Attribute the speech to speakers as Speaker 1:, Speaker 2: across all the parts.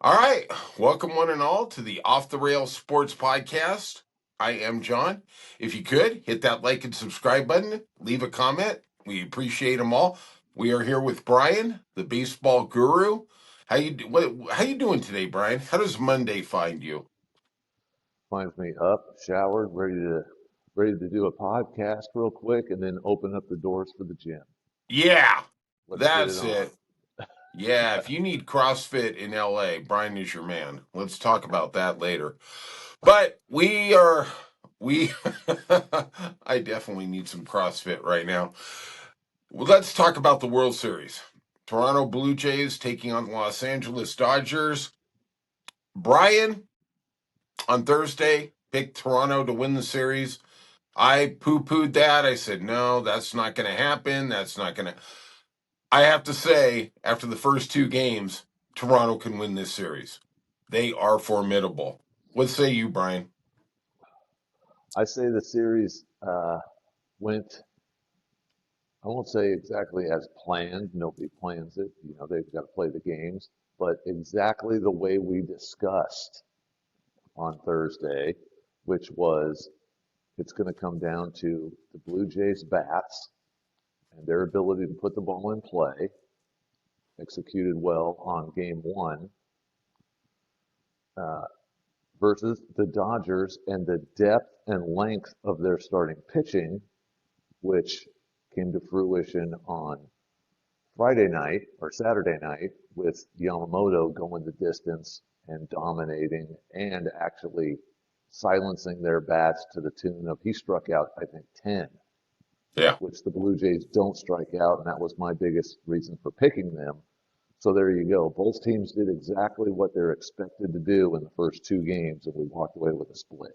Speaker 1: All right. Welcome, one and all, to the Off the Rails Sports Podcast. I am John. If you could, hit that like and subscribe button, leave a comment. We appreciate them all. We are here with Brian, the baseball guru. How you doing today, Brian? How does Monday find you?
Speaker 2: Finds me up, showered, ready to do a podcast real quick, and then open up the doors for the gym.
Speaker 1: Yeah,
Speaker 2: Let's get it
Speaker 1: that's
Speaker 2: on.
Speaker 1: it. Yeah, if you need CrossFit in LA, Brian is your man. Let's talk about that later. But we I definitely need some CrossFit right now. Well, let's talk about the World Series. Toronto Blue Jays taking on the Los Angeles Dodgers. Brian on Thursday picked Toronto to win the series. I poo-pooed that. I said, no, that's not going to happen. That's not going to. I have to say, after the first two games, Toronto can win this series. They are formidable. What say you, Brian?
Speaker 2: I say the series went, I won't say exactly as planned. Nobody plans it. They've got to play the games, but exactly the way we discussed on Thursday, which was it's going to come down to the Blue Jays bats and their ability to put the ball in play, executed well on game one. Uh, versus the Dodgers and the depth and length of their starting pitching, which came to fruition on Friday night or Saturday night with Yamamoto going the distance and dominating and actually silencing their bats to the tune of he struck out, I think, 10,
Speaker 1: Yeah.
Speaker 2: which the Blue Jays don't strike out. And that was my biggest reason for picking them. So there you go. Both teams did exactly what they're expected to do in the first two games, and we walked away with a split.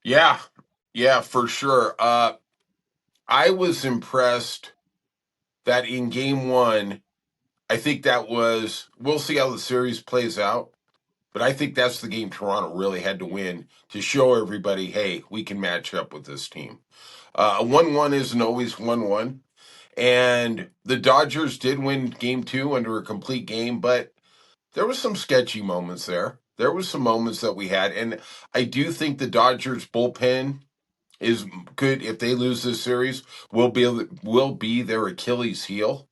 Speaker 1: Yeah. Yeah, for sure. I was impressed that in game one, I think we'll see how the series plays out, but I think that's the game Toronto really had to win to show everybody, hey, we can match up with this team. A 1-1 isn't always 1-1. And the Dodgers did win game two under a complete game, but there was some sketchy moments there. There was some moments that we had. And I do think the Dodgers bullpen is good. If they lose this series, will be their Achilles heel.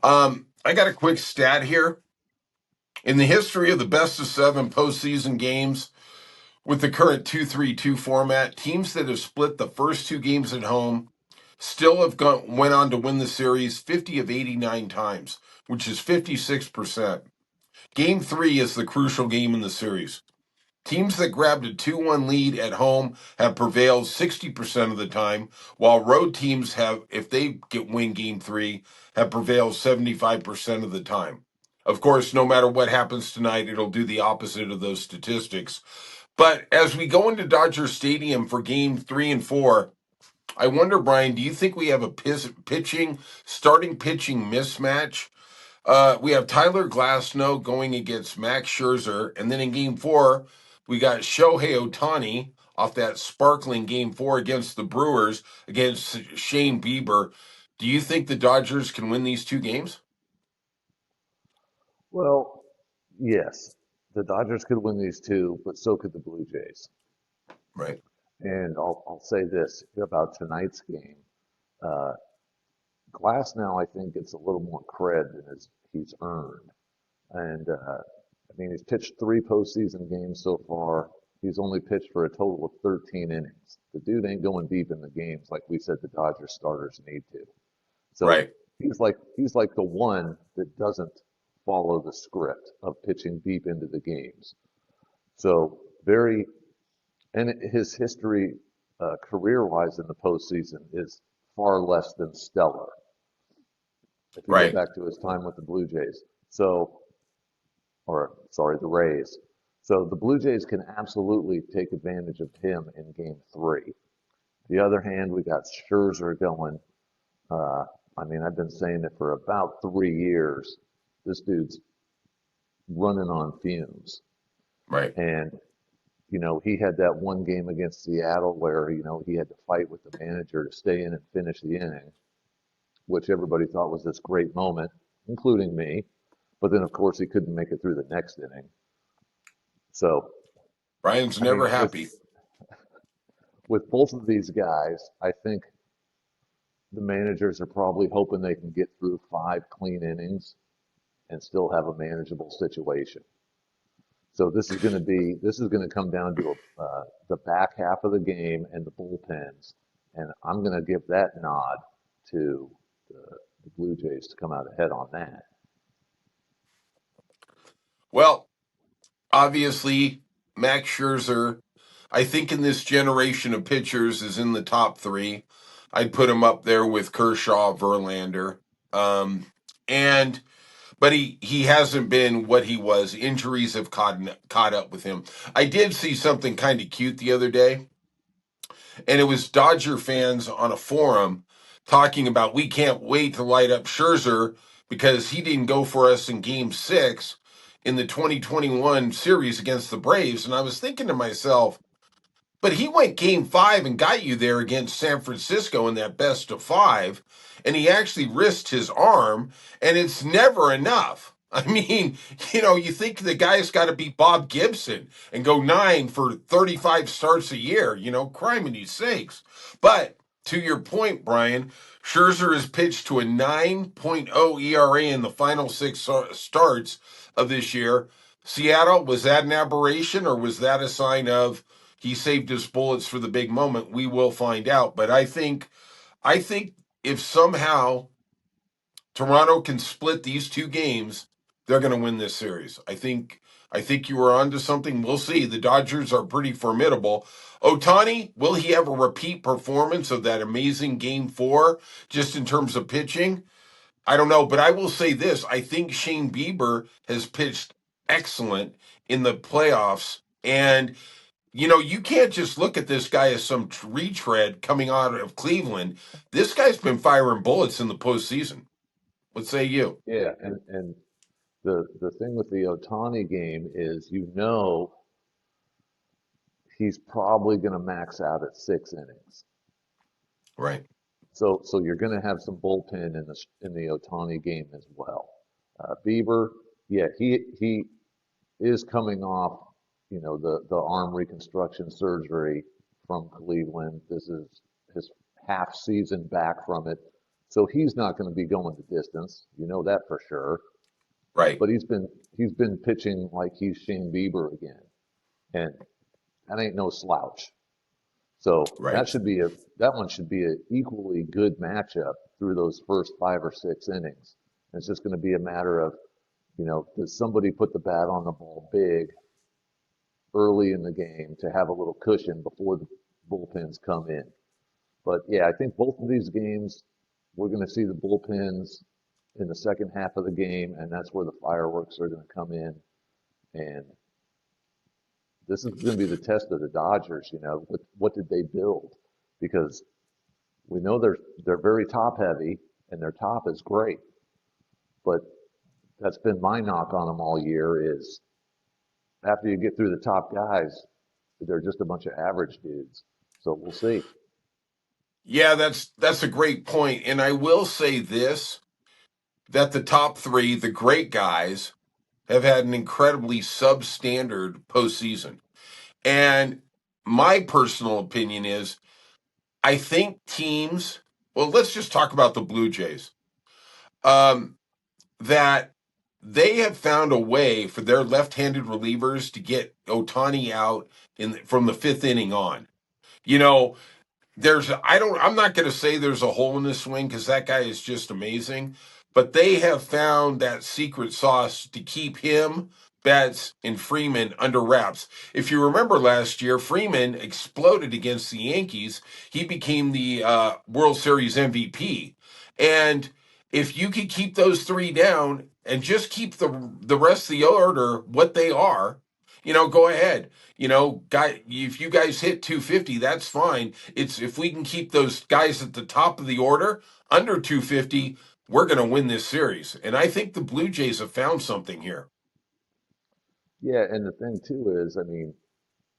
Speaker 1: I got a quick stat here. In the history of the best of seven postseason games with the current 2-3-2 format, teams that have split the first two games at home still went on to win the series 50 of 89 times, which is 56%. Game three is the crucial game in the series. Teams that grabbed a 2-1 lead at home have prevailed 60% of the time, while road teams have, if they win game three, have prevailed 75% of the time. Of course, no matter what happens tonight, it'll do the opposite of those statistics. But as we go into Dodger Stadium for game three and four, I wonder, Brian, do you think we have a starting pitching mismatch? We have Tyler Glasnow going against Max Scherzer, and then in Game Four, we got Shohei Ohtani off that sparkling Game Four against the Brewers against Shane Bieber. Do you think the Dodgers can win these two games?
Speaker 2: Well, yes, the Dodgers could win these two, but so could the Blue Jays.
Speaker 1: Right.
Speaker 2: And I'll say this about tonight's game. Uh, Glass now, I think, gets a little more cred than he's earned. And I mean, he's pitched three postseason games so far. He's only pitched for a total of 13 innings. The dude ain't going deep in the games like we said the Dodgers starters need to. So
Speaker 1: Right.
Speaker 2: he's like the one that doesn't follow the script of pitching deep into the games. So very, and his history, career-wise in the postseason is far less than stellar. If you go
Speaker 1: Right.
Speaker 2: back to his time with the Blue Jays, so or sorry, the Rays. So the Blue Jays can absolutely take advantage of him in Game Three. The other hand, we got Scherzer going. Uh, I mean, I've been saying it for about 3 years. This dude's running on fumes.
Speaker 1: Right.
Speaker 2: And, he had that one game against Seattle where, he had to fight with the manager to stay in and finish the inning, which everybody thought was this great moment, including me. but then of course he couldn't make it through the next inning. So,
Speaker 1: Brian's
Speaker 2: I mean,
Speaker 1: never happy.
Speaker 2: with both of these guys, I think the managers are probably hoping they can get through 5 clean innings and still have a manageable situation. So this is going to come down to the back half of the game and the bullpens, and I'm going to give that nod to the, the Blue Jays to come out ahead on that.
Speaker 1: Well, obviously, Max Scherzer, I think in this generation of pitchers, is in the top three. I'd put him up there with Kershaw, Verlander. Um, and but he hasn't been what he was. Injuries have caught up with him. I did see something kind of cute the other day, and it was Dodger fans on a forum talking about we can't wait to light up Scherzer because he didn't go for us in Game 6 in the 2021 series against the Braves, and I was thinking to myself, but he went Game 5 and got you there against San Francisco in that best of five, and he actually risked his arm, and it's never enough. I mean, you think the guy's got to be Bob Gibson and go 9 for 35 starts a year, criminy sakes. But to your point, Brian, Scherzer has pitched to a 9.0 ERA in the final six starts of this year. Seattle, was that an aberration or was that a sign of he saved his bullets for the big moment? We will find out. But I think if somehow Toronto can split these two games, they're going to win this series. I think you were onto something. We'll see. The Dodgers are pretty formidable. Ohtani, will he have a repeat performance of that amazing Game 4 just in terms of pitching? I don't know, but I will say this. I think Shane Bieber has pitched excellent in the playoffs, and you can't just look at this guy as some retread coming out of Cleveland. This guy's been firing bullets in the postseason. What say you?
Speaker 2: Yeah, and the thing with the Otani game is he's probably going to max out at 6 innings.
Speaker 1: Right.
Speaker 2: So you're going to have some bullpen in the Otani game as well. Bieber, yeah, he is coming off, the arm reconstruction surgery from Cleveland. This is his half season back from it. So he's not going to be going the distance. You know that for sure.
Speaker 1: Right.
Speaker 2: But he's been pitching like he's Shane Bieber again. And that ain't no slouch. So
Speaker 1: Right.
Speaker 2: that one should be an equally good matchup through those first 5 or 6 innings. It's just going to be a matter of, does somebody put the bat on the ball big early in the game to have a little cushion before the bullpens come in. But yeah, I think both of these games, we're going to see the bullpens in the second half of the game, and that's where the fireworks are going to come in. And this is going to be the test of the Dodgers. What did they build? Because we know they're very top heavy, and their top is great. But that's been my knock on them all year is after you get through the top guys, they're just a bunch of average dudes. So we'll see.
Speaker 1: Yeah, that's a great point. And I will say this, that the top three, the great guys, have had an incredibly substandard postseason. And my personal opinion is I think teams, well, let's just talk about the Blue Jays. Um, that they have found a way for their left-handed relievers to get Otani out from the fifth inning on. You know, I'm not going to say there's a hole in the swing because that guy is just amazing, but they have found that secret sauce to keep him, Betts, and Freeman under wraps. If you remember last year, Freeman exploded against the Yankees. He became the World Series MVP, and if you could keep those three down and just keep the rest of the order what they are, go ahead. If you guys hit 250, that's fine. It's if we can keep those guys at the top of the order under 250, we're going to win this series. And I think the Blue Jays have found something here.
Speaker 2: Yeah, and the thing too is, I mean,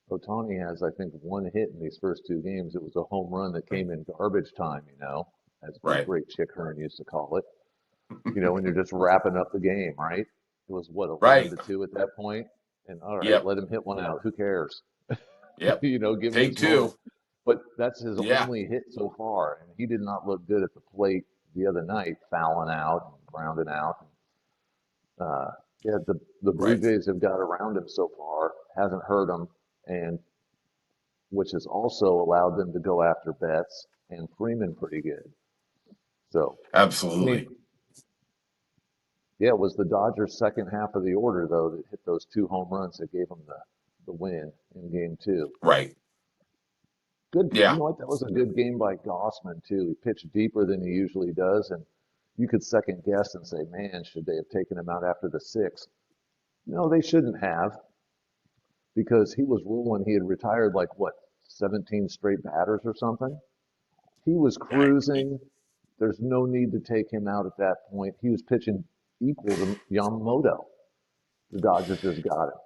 Speaker 2: Otani has, I think, 1 hit in these first 2 games. It was a home run that came in garbage time, as the
Speaker 1: Right.
Speaker 2: great Chick Hearn used to call it. When you're just wrapping up the game, right? It was what,
Speaker 1: Right.
Speaker 2: 11-2 at that point? And all right,
Speaker 1: Yep.
Speaker 2: let him hit one out. Who cares?
Speaker 1: Yep.
Speaker 2: Give him
Speaker 1: Take
Speaker 2: his moment.
Speaker 1: two.
Speaker 2: But that's his
Speaker 1: Yeah.
Speaker 2: only hit so far, and he did not look good at the plate the other night, fouling out and grounding out. Uh, yeah, the Blue
Speaker 1: Right.
Speaker 2: Jays have got around him so far, hasn't hurt him, and which has also allowed them to go after Betts and Freeman pretty good. So, I mean,
Speaker 1: Absolutely.
Speaker 2: yeah, it was the Dodgers' second half of the order though that hit those two home runs that gave them the win in Game 2.
Speaker 1: Right.
Speaker 2: Good, you
Speaker 1: Yeah.
Speaker 2: know what? That was a good game by Gossman too. He pitched deeper than he usually does, and you could second guess and say, man, should they have taken him out after the sixth? No, they shouldn't have, because he was rolling. He had retired like what, 17 straight batters or something. He was
Speaker 1: I-
Speaker 2: cruising. There's no need to take him out at that point. He was pitching equal to Yamamoto. The Dodgers just got him.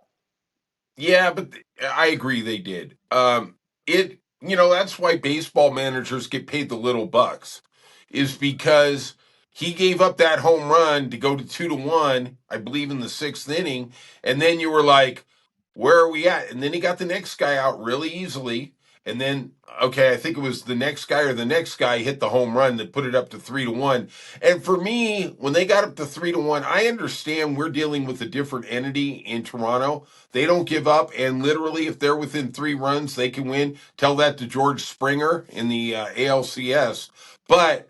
Speaker 1: Yeah, but I agree they did. That's why baseball managers get paid the little bucks, is because he gave up that home run to go to 2-1, I believe, in the sixth inning, and then you were like, where are we at? And then he got the next guy out really easily. And then, okay, I think it was the next guy or the next guy hit the home run that put it up to 3-1. And for me, when they got up to 3-1, I understand we're dealing with a different entity in Toronto. They don't give up, and literally, if they're within 3 runs, they can win. Tell that to George Springer in the ALCS. But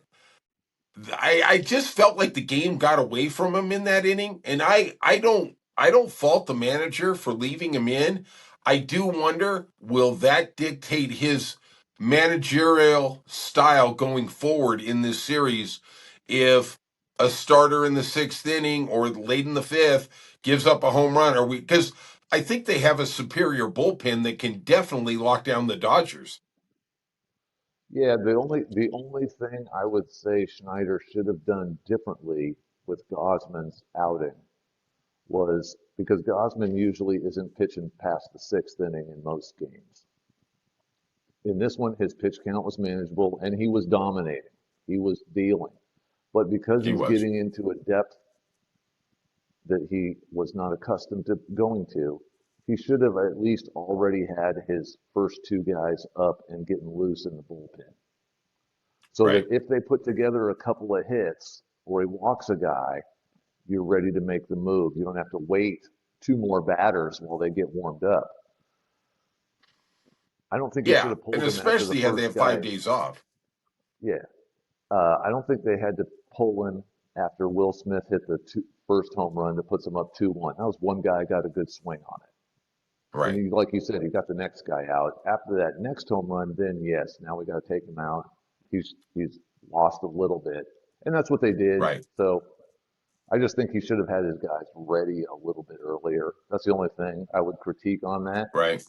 Speaker 1: I just felt like the game got away from him in that inning, and I don't fault the manager for leaving him in. I do wonder, will that dictate his managerial style going forward in this series if a starter in the sixth inning or late in the fifth gives up a home run? Or we, because I think they have a superior bullpen that can definitely lock down the Dodgers.
Speaker 2: Yeah, the only thing I would say Schneider should have done differently with Gosman's outing was because Gosman usually isn't pitching past the sixth inning in most games. In this one, his pitch count was manageable and he was dominating. He was dealing. But because
Speaker 1: He
Speaker 2: he's
Speaker 1: was.
Speaker 2: getting into a depth that he was not accustomed to going to, he should have at least already had his first two guys up and getting loose in the bullpen. So that
Speaker 1: Right.
Speaker 2: if they put together a couple of hits or he walks a guy, you're ready to make the move. You don't have to wait two more batters while they get warmed up. I don't think he should
Speaker 1: Yeah.
Speaker 2: have
Speaker 1: And
Speaker 2: pulled him after the
Speaker 1: especially had they
Speaker 2: first
Speaker 1: have
Speaker 2: guy.
Speaker 1: 5 days off.
Speaker 2: Yeah. I don't think they had to pull him after Will Smith hit the first home run that puts him up 2-1. That was one guy got a good swing on it. And
Speaker 1: Right.
Speaker 2: like you said, he got the next guy out. After that next home run, then yes, now we got to take him out. He's lost a little bit, and that's what they did.
Speaker 1: Right.
Speaker 2: So I just think he should have had his guys ready a little bit earlier. That's the only thing I would critique on that.
Speaker 1: Right.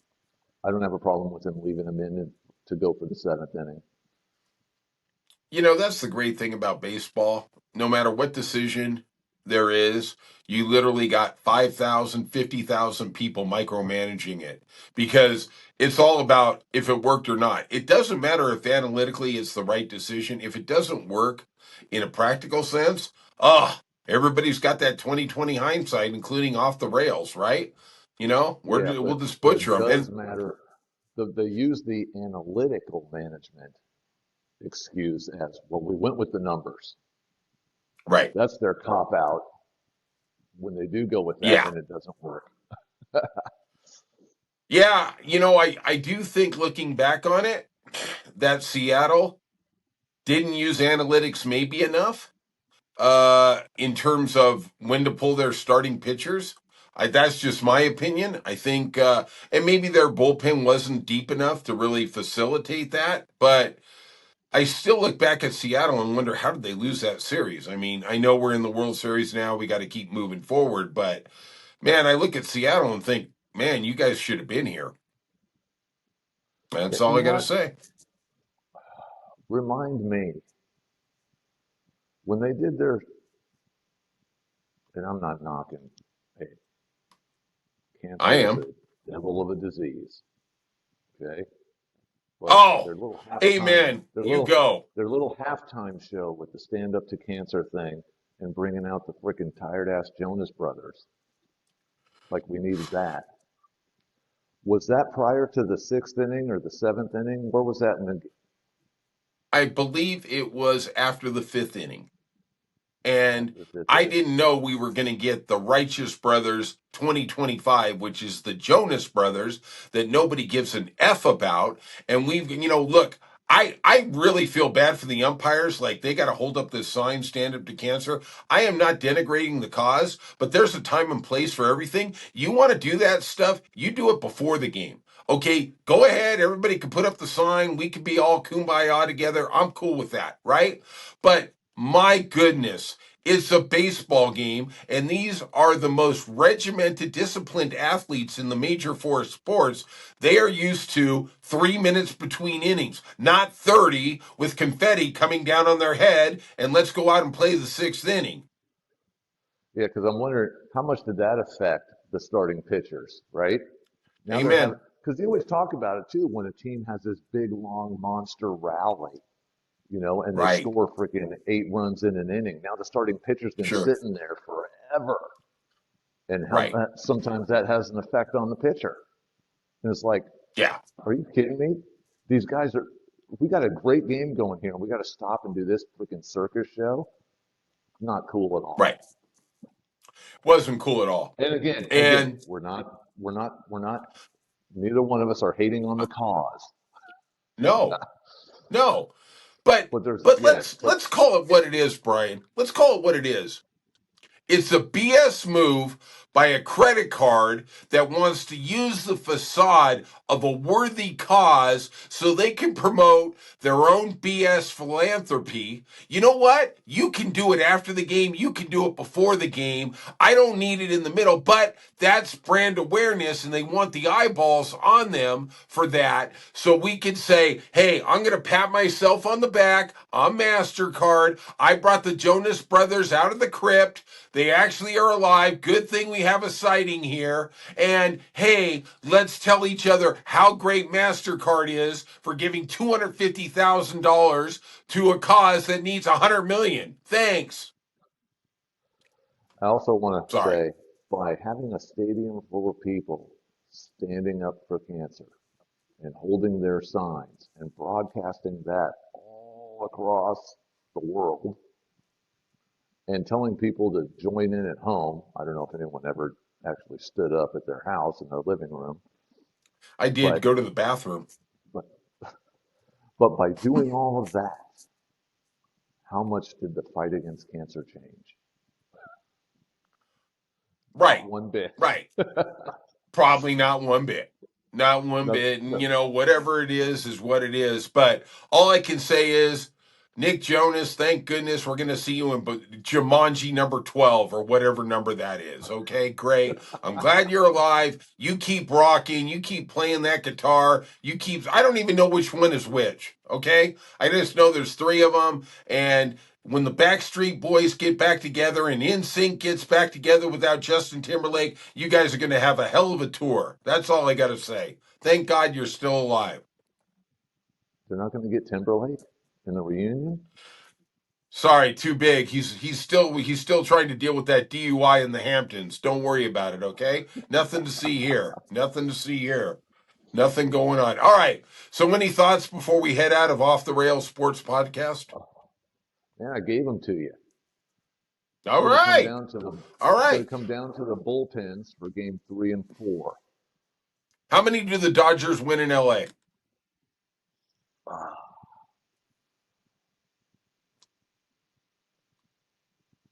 Speaker 2: I don't have a problem with him leaving him in to go for the seventh inning.
Speaker 1: That's the great thing about baseball. No matter what decision there is, you literally got 5,000, 50,000 people micromanaging it because it's all about if it worked or not. It doesn't matter if analytically it's the right decision. If it doesn't work in a practical sense, everybody's got that 2020 hindsight, including off the rails, right?
Speaker 2: Yeah,
Speaker 1: We'll just
Speaker 2: but
Speaker 1: butcher
Speaker 2: it
Speaker 1: them.
Speaker 2: does
Speaker 1: And
Speaker 2: matter. They use the analytical management excuse as well. We went with the numbers.
Speaker 1: right.
Speaker 2: That's their cop out when they do go with that
Speaker 1: Yeah.
Speaker 2: and it doesn't work.
Speaker 1: Yeah, I do think looking back on it, that Seattle didn't use analytics maybe enough in terms of when to pull their starting pitchers. That's just my opinion. I think, and maybe their bullpen wasn't deep enough to really facilitate that. But I still look back at Seattle and wonder how did they lose that series? I mean, I know we're in the World Series now. We got to keep moving forward. But man, I look at Seattle and think, man, you guys should have been here.
Speaker 2: Yeah,
Speaker 1: That's all
Speaker 2: you
Speaker 1: I
Speaker 2: know
Speaker 1: got to
Speaker 2: what?
Speaker 1: say.
Speaker 2: Remind me when they did their, and I'm not knocking, hey,
Speaker 1: I
Speaker 2: cancer is
Speaker 1: am.
Speaker 2: a devil of a disease, okay? But
Speaker 1: Oh, amen.
Speaker 2: their
Speaker 1: You
Speaker 2: little,
Speaker 1: go.
Speaker 2: their little halftime show with the stand up to cancer thing, and bringing out the freaking tired ass Jonas Brothers. Like we needed that. Was that prior to the sixth inning or the seventh inning? Where was that in the?
Speaker 1: I believe it was after the fifth inning. And
Speaker 2: After the fifth
Speaker 1: I
Speaker 2: inning?
Speaker 1: didn't know we were going to get the Righteous Brothers 2025, which is the Jonas Brothers that nobody gives an F about. And we've, look, I really feel bad for the umpires. Like they got to hold up this sign, stand up to cancer. I am not denigrating the cause, but there's a time and place for everything. You want to do that stuff, you do it before the game. Okay, go ahead. Everybody can put up the sign. We could be all kumbaya together. I'm cool with that, right? But my goodness, it's a baseball game, and these are the most regimented, disciplined athletes in the major four sports. They are used to 3 minutes between innings, not 30 with confetti coming down on their head, and let's go out and play the sixth inning.
Speaker 2: Yeah, because I'm wondering how much did that affect the starting pitchers, right? Now they're having,
Speaker 1: Amen.
Speaker 2: because they always talk about it too when a team has this big, long monster rally, and they
Speaker 1: Right.
Speaker 2: score freaking 8 runs in an inning. Now the starting pitcher's been
Speaker 1: Sure.
Speaker 2: sitting there forever. And how
Speaker 1: Right.
Speaker 2: sometimes that has an effect on the pitcher. And it's like,
Speaker 1: Yeah.
Speaker 2: are you kidding me? These guys are, we got a great game going here. We got to stop and do this freaking circus show. Not cool at all.
Speaker 1: Right. Wasn't cool at all.
Speaker 2: And again,
Speaker 1: And
Speaker 2: we're not, neither one of us are hating on the cause.
Speaker 1: no, no. But
Speaker 2: But there's,
Speaker 1: but
Speaker 2: yeah,
Speaker 1: let's call it what it is, Brian. Let's call it what it is. It's a BS move by a credit card that wants to use the facade of a worthy cause so they can promote their own BS philanthropy. You know what? You can do it after the game. You can do it before the game. I don't need it in the middle, but that's brand awareness and they want the eyeballs on them for that. So we can say, hey, I'm going to pat myself on the back. I'm MasterCard. I brought the Jonas Brothers out of the crypt. They actually are alive. Good thing we have a sighting here. And hey, let's tell each other how great MasterCard is for giving $250,000 to a cause that needs $100 million. Thanks.
Speaker 2: I also want to
Speaker 1: Sorry.
Speaker 2: say by having a stadium full of people standing up for cancer and holding their signs and broadcasting that all across the world and telling people to join in at home. I don't know if anyone ever actually stood up at their house in their living room,
Speaker 1: I did
Speaker 2: but
Speaker 1: go to the bathroom.
Speaker 2: but but by doing all of that, how much did the fight against cancer change? Not
Speaker 1: Right.
Speaker 2: one bit.
Speaker 1: Right. Probably not one bit. Not one
Speaker 2: No,
Speaker 1: bit. And,
Speaker 2: no.
Speaker 1: whatever it is what it is. But all I can say is, Nick Jonas, thank goodness we're going to see you in Jumanji number 12 or whatever number that is. Okay, great. I'm glad you're alive. You keep rocking. You keep playing that guitar. I don't even know which one is which. Okay. I just know there's three of them. And when the Backstreet Boys get back together and NSYNC gets back together without Justin Timberlake, you guys are going to have a hell of a tour. That's all I got to say. Thank God you're still alive.
Speaker 2: They're not going to get Timberlake in the reunion.
Speaker 1: Sorry, too big. He's still trying to deal with that DUI in the Hamptons. Don't worry about it, okay? Nothing to see here. Nothing to see here. Nothing going on. All right. So many thoughts before we head out of Off the Rails Sports Podcast?
Speaker 2: Yeah, I gave them to you. It's
Speaker 1: All
Speaker 2: going to come
Speaker 1: right.
Speaker 2: down to the.
Speaker 1: All
Speaker 2: It's going
Speaker 1: right.
Speaker 2: to come down to the bullpens for game 3 and 4.
Speaker 1: How many do the Dodgers win in LA?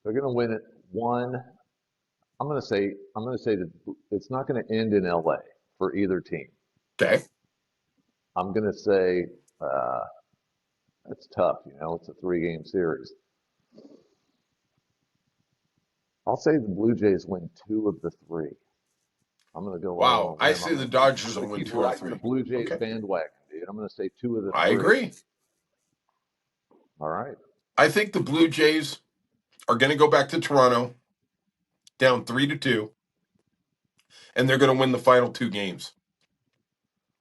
Speaker 2: They're going to win it one. I'm going to say that it's not going to end in LA for either team.
Speaker 1: Okay.
Speaker 2: I'm going to say it's tough. It's a 3-game series. I'll say the Blue Jays win 2 of the 3. I'm going to go out on
Speaker 1: Wow.
Speaker 2: a
Speaker 1: I
Speaker 2: limb.
Speaker 1: say the
Speaker 2: I'm
Speaker 1: Dodgers will
Speaker 2: going to
Speaker 1: win
Speaker 2: keep
Speaker 1: two or
Speaker 2: riding the
Speaker 1: three.
Speaker 2: Blue Jays
Speaker 1: Okay.
Speaker 2: bandwagon, dude. I'm going to say two of the
Speaker 1: I
Speaker 2: three.
Speaker 1: agree.
Speaker 2: All right.
Speaker 1: I think the Blue Jays are going to go back to Toronto down 3-2, and they're going to win the final two games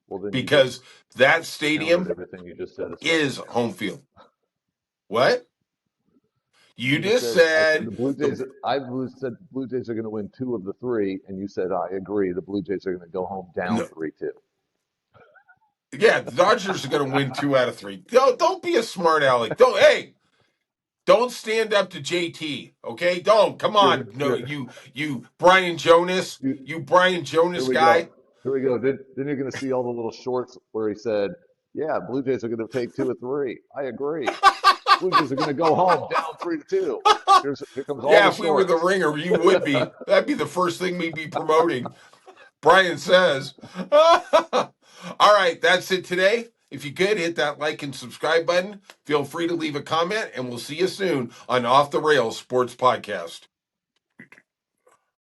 Speaker 2: Well, then you just
Speaker 1: because that
Speaker 2: countered
Speaker 1: stadium
Speaker 2: everything you just said a second
Speaker 1: is
Speaker 2: ago.
Speaker 1: home field. What? You
Speaker 2: You
Speaker 1: just
Speaker 2: said I said
Speaker 1: said
Speaker 2: the Blue
Speaker 1: the
Speaker 2: Jays. Said the Blue Jays are going to win two of the three, and you said I agree. The Blue Jays are going to go home down
Speaker 1: no,
Speaker 2: 3-2.
Speaker 1: yeah, the Dodgers are going to win 2 out of 3. Don't be a smart aleck. Don't stand up to JT. Okay, don't come on. No,
Speaker 2: You're,
Speaker 1: you Brian Jonas,
Speaker 2: you,
Speaker 1: you Brian
Speaker 2: here
Speaker 1: Jonas
Speaker 2: we go.
Speaker 1: guy.
Speaker 2: Here we go. Then you're going to see all the little shorts where he said, "Yeah, Blue Jays are going to take 2 of 3. I agree. Blue Jays are going to go home down 3-2." Here comes all
Speaker 1: Yeah,
Speaker 2: the
Speaker 1: if we were the
Speaker 2: shorts.
Speaker 1: ringer, you would be. That'd be the first thing we'd be promoting. Brian says. All right, that's it today. If you could hit that like and subscribe button, feel free to leave a comment, and we'll see you soon on Off the Rails Sports Podcast.